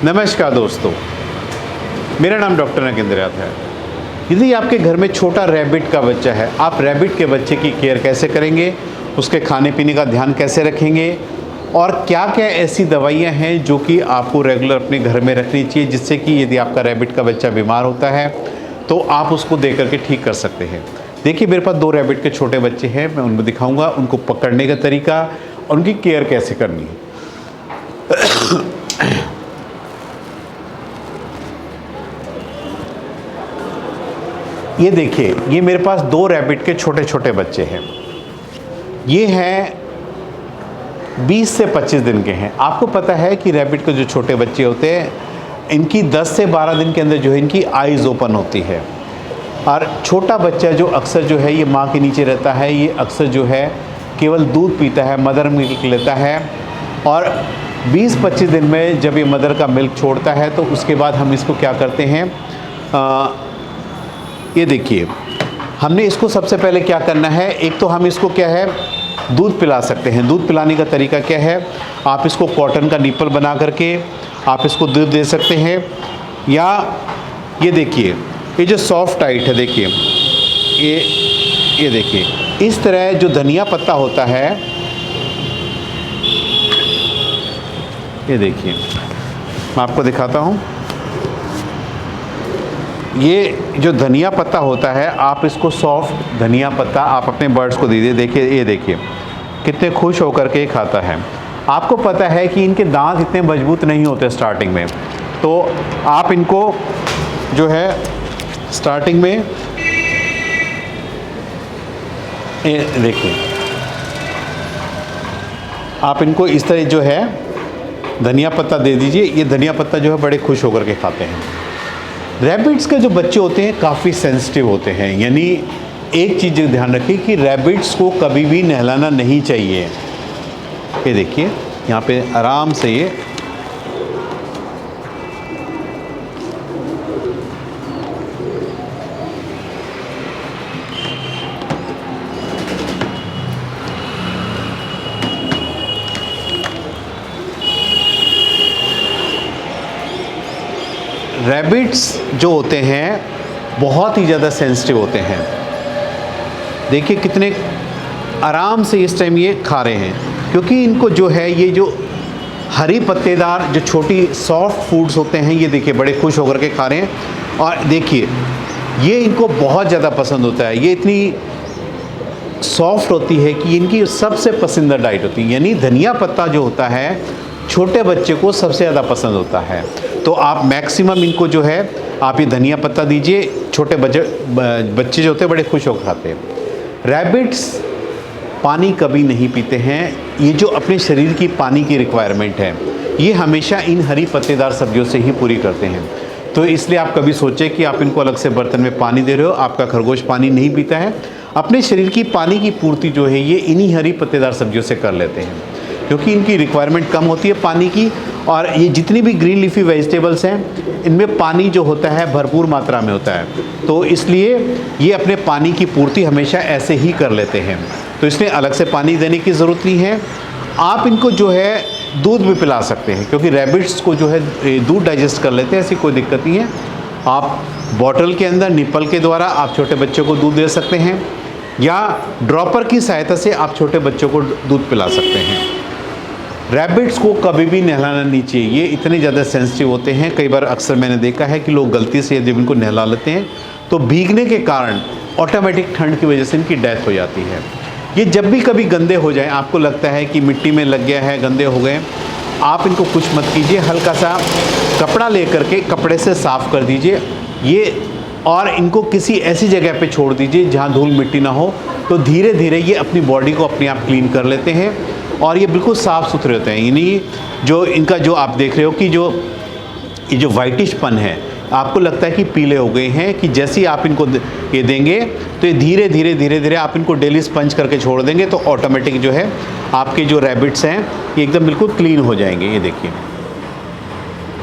नमस्कार दोस्तों, मेरा नाम डॉक्टर नगेंद्र है। यदि आपके घर में छोटा रैबिट का बच्चा है, आप रैबिट के बच्चे की केयर कैसे करेंगे, उसके खाने पीने का ध्यान कैसे रखेंगे और क्या क्या ऐसी दवाइयाँ हैं जो कि आपको रेगुलर अपने घर में रखनी चाहिए, जिससे कि यदि आपका रैबिट का बच्चा बीमार होता है तो आप उसको दे करके ठीक कर सकते हैं। देखिए, मेरे पास 2 रैबिट के छोटे बच्चे हैं, मैं उनको दिखाऊंगा उनको पकड़ने का तरीका और उनकी केयर कैसे करनी है। ये देखिए, ये मेरे पास 2 रैबिट के छोटे छोटे बच्चे हैं। ये हैं 20 से 25 दिन के हैं। आपको पता है कि रैबिट के जो छोटे बच्चे होते हैं, इनकी 10 से 12 दिन के अंदर जो है इनकी आइज़ ओपन होती है। और छोटा बच्चा जो अक्सर जो है ये माँ के नीचे रहता है, ये अक्सर जो है केवल दूध पीता है, मदर मिल्क लेता है। और 20-25 दिन में जब ये मदर का मिल्क छोड़ता है तो उसके बाद हम इसको क्या करते हैं, ये देखिए, हमने इसको सबसे पहले क्या करना है, एक तो हम इसको क्या है दूध पिला सकते हैं। दूध पिलाने का तरीका क्या है, आप इसको कॉटन का निप्पल बना करके आप इसको दूध दे सकते हैं, या ये देखिए, ये जो सॉफ्ट टाइट है, देखिए ये देखिए, इस तरह जो धनिया पत्ता होता है, ये देखिए मैं आपको दिखाता हूँ। ये जो धनिया पत्ता होता है, आप इसको सॉफ्ट धनिया पत्ता आप अपने बर्ड्स को दीजिए। देखिए, ये देखिए कितने खुश होकर के खाता है। आपको पता है कि इनके दांत इतने मजबूत नहीं होते स्टार्टिंग में, तो आप इनको जो है स्टार्टिंग में, ये देखिए, आप इनको इस तरह जो है धनिया पत्ता दे दीजिए। ये धनिया पत्ता जो है बड़े खुश होकर के खाते हैं। रैबिट्स के जो बच्चे होते हैं काफ़ी सेंसिटिव होते हैं, यानी एक चीज़ ध्यान रखिए कि रैबिट्स को कभी भी नहलाना नहीं चाहिए। ये देखिए, यहाँ पे आराम से ये रैबिट्स जो होते हैं बहुत ही ज़्यादा सेंसिटिव होते हैं। देखिए कितने आराम से इस टाइम ये खा रहे हैं, क्योंकि इनको जो है ये जो हरी पत्तेदार जो छोटी सॉफ्ट फूड्स होते हैं, ये देखिए बड़े खुश होकर के खा रहे हैं। और देखिए, ये इनको बहुत ज़्यादा पसंद होता है। ये इतनी सॉफ्ट होती है कि इनकी सबसे पसंदीदा डाइट होती है, यानी धनिया पत्ता जो होता है छोटे बच्चे को सबसे ज़्यादा पसंद होता है। तो आप मैक्सिमम इनको जो है आप ये धनिया पत्ता दीजिए। छोटे बच्चे जो होते हैं बड़े खुश होकर खाते हैं। रैबिट्स पानी कभी नहीं पीते हैं। ये जो अपने शरीर की पानी की रिक्वायरमेंट है, ये हमेशा इन हरी पत्तेदार सब्जियों से ही पूरी करते हैं। तो इसलिए आप कभी सोचें कि आप इनको अलग से बर्तन में पानी दे रहे हो। आपका खरगोश पानी नहीं पीता है। अपने शरीर की पानी की पूर्ति जो है ये इन्हीं हरी पत्तेदार सब्जियों से कर लेते हैं, क्योंकि इनकी रिक्वायरमेंट कम होती है पानी की। और ये जितनी भी ग्रीन लीफी वेजिटेबल्स हैं, इनमें पानी जो होता है भरपूर मात्रा में होता है, तो इसलिए ये अपने पानी की पूर्ति हमेशा ऐसे ही कर लेते हैं। तो इसलिए अलग से पानी देने की ज़रूरत नहीं है। आप इनको जो है दूध भी पिला सकते हैं, क्योंकि रैबिट्स को जो है दूध डाइजेस्ट कर लेते हैं, ऐसी कोई दिक्कत नहीं है। आप बॉटल के अंदर निप्पल के द्वारा आप छोटे बच्चों को दूध दे सकते हैं, या ड्रॉपर की सहायता से आप छोटे बच्चों को दूध पिला सकते हैं। रैबिट्स को कभी भी नहलाना नहीं चाहिए, ये इतने ज़्यादा सेंसिटिव होते हैं। कई बार अक्सर मैंने देखा है कि लोग गलती से जब इनको नहला लेते हैं तो भीगने के कारण ऑटोमेटिक ठंड की वजह से इनकी डेथ हो जाती है। ये जब भी कभी गंदे हो जाएं, आपको लगता है कि मिट्टी में लग गया है, गंदे हो गए, आप इनको कुछ मत कीजिए, हल्का सा कपड़ा ले करके कपड़े से साफ़ कर दीजिए ये, और इनको किसी ऐसी जगह पे छोड़ दीजिए जहाँ धूल मिट्टी ना हो। तो धीरे धीरे ये अपनी बॉडी को अपने आप क्लीन कर लेते हैं और ये बिल्कुल साफ़ सुथरे होते हैं। यानी जो इनका जो आप देख रहे हो कि ये जो वाइटिशपन है, आपको लगता है कि पीले हो गए हैं, कि जैसे ही आप इनको ये देंगे तो ये धीरे धीरे आप इनको डेली स्पंज करके छोड़ देंगे तो ऑटोमेटिक जो है आपके जो रैबिट्स हैं ये एकदम बिल्कुल क्लीन हो जाएंगे। ये देखिए,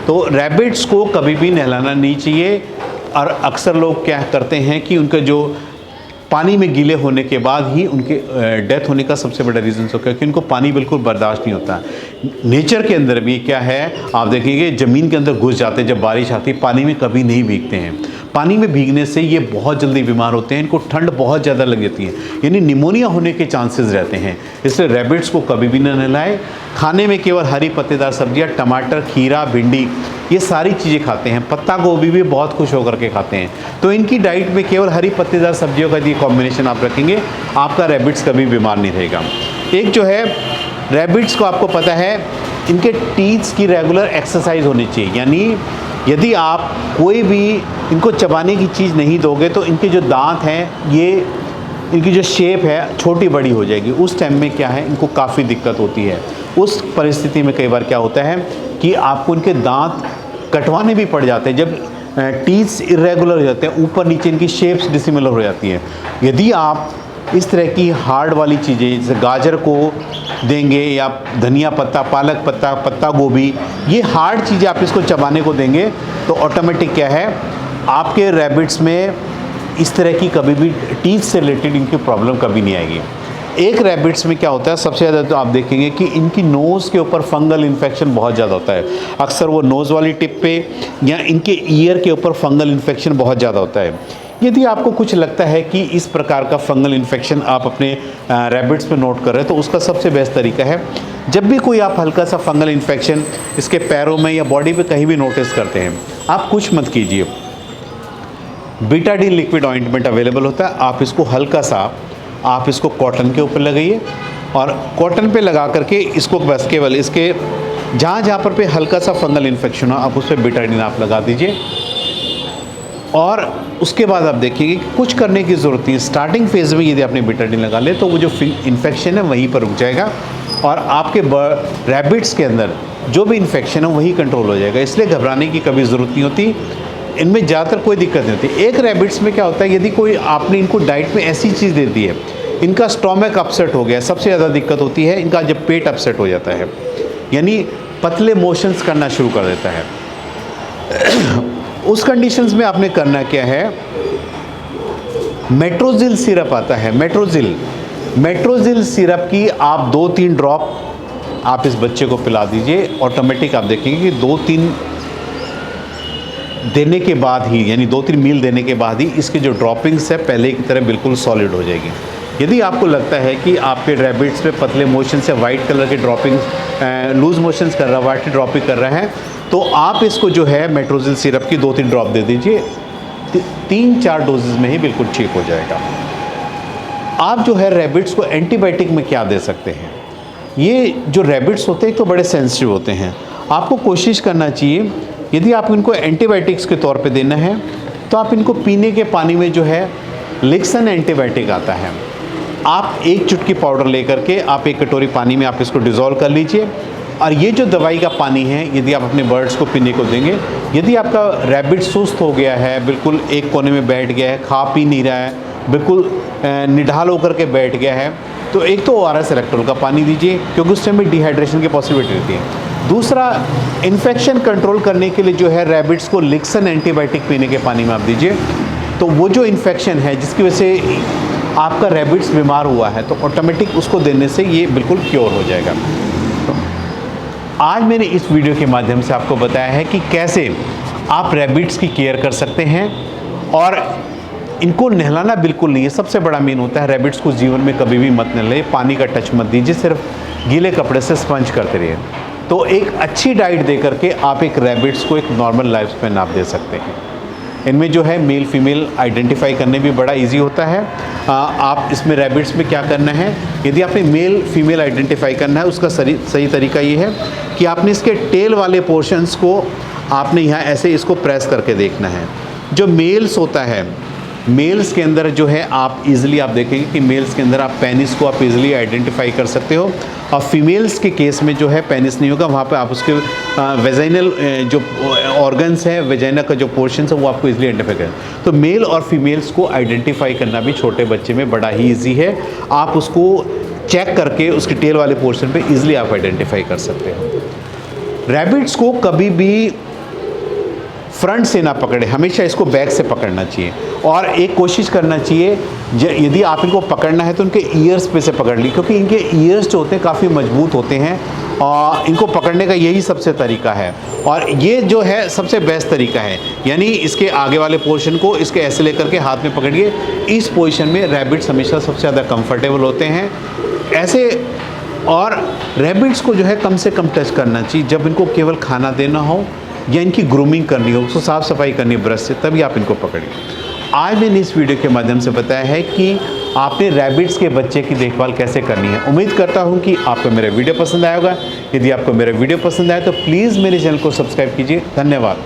तो रैबिट्स को कभी भी नहलाना नहीं चाहिए। और अक्सर लोग क्या करते हैं कि उनका जो पानी में गीले होने के बाद ही उनके डेथ होने का सबसे बड़ा रीज़न हो, क्योंकि उनको पानी बिल्कुल बर्दाश्त नहीं होता। नेचर के अंदर भी क्या है, आप देखेंगे ज़मीन के अंदर घुस जाते हैं जब बारिश आती है, पानी में कभी नहीं भीगते हैं। पानी में भीगने से ये बहुत जल्दी बीमार होते हैं, इनको ठंड बहुत ज़्यादा लग जाती है, यानी निमोनिया होने के चांसेस रहते हैं। इसलिए रैबिट्स को कभी भी न नहलाएं। खाने में केवल हरी पत्तेदार सब्जियां, टमाटर, खीरा, भिंडी, ये सारी चीज़ें खाते हैं। पत्ता गोभी भी बहुत खुश होकर के खाते हैं। तो इनकी डाइट में केवल हरी पत्तेदार सब्जियों का ये कॉम्बिनेशन आप रखेंगे, आपका रैबिट्स कभी बीमार नहीं रहेगा। एक जो है रैबिट्स को आपको पता है, इनके टीथ्स की रेगुलर एक्सरसाइज होनी चाहिए, यानी यदि आप कोई भी इनको चबाने की चीज़ नहीं दोगे तो इनके जो दांत हैं, ये इनकी जो शेप है छोटी बड़ी हो जाएगी। उस टाइम में क्या है, इनको काफ़ी दिक्कत होती है। उस परिस्थिति में कई बार क्या होता है कि आपको इनके दांत कटवाने भी पड़ जाते हैं, जब टीथ्स इरेगुलर हो जाते हैं, ऊपर नीचे इनकी शेप्स डिसिमिलर हो जाती हैं। यदि आप इस तरह की हार्ड वाली चीज़ें जैसे गाजर को देंगे या धनिया पत्ता, पालक पत्ता, पत्ता गोभी, ये हार्ड चीज़ें आप इसको चबाने को देंगे तो ऑटोमेटिक क्या है, आपके रैबिट्स में इस तरह की कभी भी टीथ से रिलेटेड इनकी प्रॉब्लम कभी नहीं आएगी। एक रैबिट्स में क्या होता है, सबसे ज़्यादा तो आप देखेंगे कि इनकी नोज़ के ऊपर फंगल इन्फेक्शन बहुत ज़्यादा होता है। अक्सर वो नोज़ वाली टिप पे या इनके ईयर के ऊपर फंगल इन्फेक्शन बहुत ज़्यादा होता है। यदि आपको कुछ लगता है कि इस प्रकार का फंगल इन्फेक्शन आप अपने रैबिट्स में नोट कर रहे हैं, तो उसका सबसे बेस्ट तरीका है, जब भी कोई आप हल्का सा फंगल इन्फेक्शन इसके पैरों में या बॉडी पे कहीं भी नोटिस करते हैं, आप कुछ मत कीजिए। बीटाडीन लिक्विड ऑइंटमेंट अवेलेबल होता है, आप इसको हल्का सा आप इसको कॉटन के ऊपर लगाइए और कॉटन पे लगा करके इसको बस केवल इसके जहाँ पर हल्का सा फंगल इन्फेक्शन हो, आप उस पर बीटाडीन आप लगा दीजिए। और उसके बाद आप देखिए कि कुछ करने की ज़रूरत नहीं। स्टार्टिंग फेज़ में यदि आपने बीटाडीन लगा ले तो वो जो इन्फेक्शन है वहीं पर रुक जाएगा और आपके रैबिट्स के अंदर जो भी इन्फेक्शन है वही कंट्रोल हो जाएगा। इसलिए घबराने की कभी ज़रूरत नहीं होती, इनमें ज़्यादातर कोई दिक्कत नहीं होती। एक रैबिट्स में क्या होता है, यदि कोई आपने इनको डाइट में ऐसी चीज़ दे दी है, इनका स्टोमक अपसेट हो गया, सबसे ज़्यादा दिक्कत होती है इनका जब पेट अपसेट हो जाता है, यानी पतले मोशंस करना शुरू कर देता है। उस कंडीशंस में आपने करना क्या है, मेट्रोजिल सिरप आता है, मेट्रोजिल सिरप की आप 2-3 ड्रॉप आप इस बच्चे को पिला दीजिए। ऑटोमेटिक आप देखेंगे कि 2-3 देने के बाद ही, यानी 2-3 मील देने के बाद ही इसके जो ड्रॉपिंग्स है पहले की तरह बिल्कुल सॉलिड हो जाएगी। यदि आपको लगता है कि आपके रैबिट्स पे पतले मोशन से वाइट कलर के ड्रॉपिंग्स, लूज मोशंस कर रहा है, वाइट ड्रॉपिंग कर रहा है, तो आप इसको जो है मेट्रोजिल सिरप की 2-3 ड्रॉप दे दीजिए। 3-4 डोजेज़ में ही बिल्कुल ठीक हो जाएगा। आप जो है रैबिट्स को एंटीबायोटिक में क्या दे सकते हैं, ये जो रैबिट्स होते हैं तो बड़े सेंसिटिव होते हैं। आपको कोशिश करना चाहिए, यदि आप इनको एंटीबायोटिक्स के तौर पे देना है तो आप इनको पीने के पानी में जो है लिक्सन एंटीबायोटिक आता है, आप 1 चुटकी पाउडर लेकर के आप 1 कटोरी पानी में आप इसको डिज़ोल्व कर लीजिए और ये जो दवाई का पानी है यदि आप अपने बर्ड्स को पीने को देंगे, यदि आपका रैबिट सुस्त हो गया है, बिल्कुल एक कोने में बैठ गया है, खा पी नहीं रहा है, बिल्कुल निढाल होकर के बैठ गया है, तो एक तो ORS इलेक्ट्रोल का पानी दीजिए, क्योंकि उस टाइम में डिहाइड्रेशन की पॉसिबिलिटी रहती है। दूसरा, इन्फेक्शन कंट्रोल करने के लिए जो है रैबिट्स को लिक्सन एंटीबायोटिक पीने के पानी में आप दीजिए, तो वो जो इन्फेक्शन है जिसकी वजह से आपका रैबिट्स बीमार हुआ है, तो ऑटोमेटिक उसको देने से ये बिल्कुल क्योर हो जाएगा। तो आज मैंने इस वीडियो के माध्यम से आपको बताया है कि कैसे आप रैबिट्स की केयर कर सकते हैं और इनको नहलाना बिल्कुल नहीं है, सबसे बड़ा मेन होता है रैबिट्स को जीवन में कभी भी मत नहलाइए, पानी का टच मत दीजिए, सिर्फ गीले कपड़े से स्पंज करते रहिए। तो एक अच्छी डाइट दे करके आप एक रैबिट्स को एक नॉर्मल लाइफ स्पैन आप दे सकते हैं। इनमें जो है मेल फीमेल आइडेंटिफाई करने भी बड़ा इजी होता है। आप इसमें रैबिट्स में क्या करना है, यदि आपने मेल फीमेल आइडेंटिफाई करना है, उसका सही तरीका ये है कि आपने इसके टेल वाले पोर्शंस को आपने यहाँ ऐसे इसको प्रेस करके देखना है। जो मेल्स होता है, मेल्स के अंदर जो है आप इजीली आप देखेंगे कि मेल्स के अंदर आप पेनिस को आप इजीली आइडेंटिफाई कर सकते हो, और फीमेल्स के केस में जो है पेनिस नहीं होगा, वहाँ पे आप उसके वेजाइनल जो ऑर्गन्स है, वेजाइना का जो पोर्शन है वो आपको इजीली आइडेंटिफाई करें। तो मेल और फीमेल्स को आइडेंटिफाई करना भी छोटे बच्चे में बड़ा ही ईजी है। आप उसको चेक करके उसके टेल वाले पोर्शन पे इजीली आप आइडेंटिफाई कर सकते हो। रैबिट्स को कभी भी फ्रंट से ना पकड़े, हमेशा इसको बैक से पकड़ना चाहिए। और एक कोशिश करना चाहिए यदि आप इनको पकड़ना है तो इनके ईयर्स पे से पकड़ ली, क्योंकि इनके ईयर्स जो होते हैं काफ़ी मजबूत होते हैं और इनको पकड़ने का यही सबसे तरीका है। और ये जो है सबसे बेस्ट तरीका है, यानी इसके आगे वाले पोर्शन को इसके ऐसे लेकर के हाथ में पकड़िए। इस पोजीशन में रैबिट्स हमेशा सबसे ज़्यादा कंफर्टेबल होते हैं ऐसे। और रैबिट्स को जो है कम से कम टच करना चाहिए जब इनको केवल खाना देना हो या इनकी ग्रूमिंग करनी हो, उसको साफ़ सफाई करनी है ब्रश से, तभी आप इनको पकड़िए। आज मैंने इस वीडियो के माध्यम से बताया है कि आपने रैबिट्स के बच्चे की देखभाल कैसे करनी है। उम्मीद करता हूं कि आपको मेरा वीडियो पसंद आया होगा। यदि आपको मेरा वीडियो पसंद आया तो प्लीज़ मेरे चैनल को सब्सक्राइब कीजिए। धन्यवाद।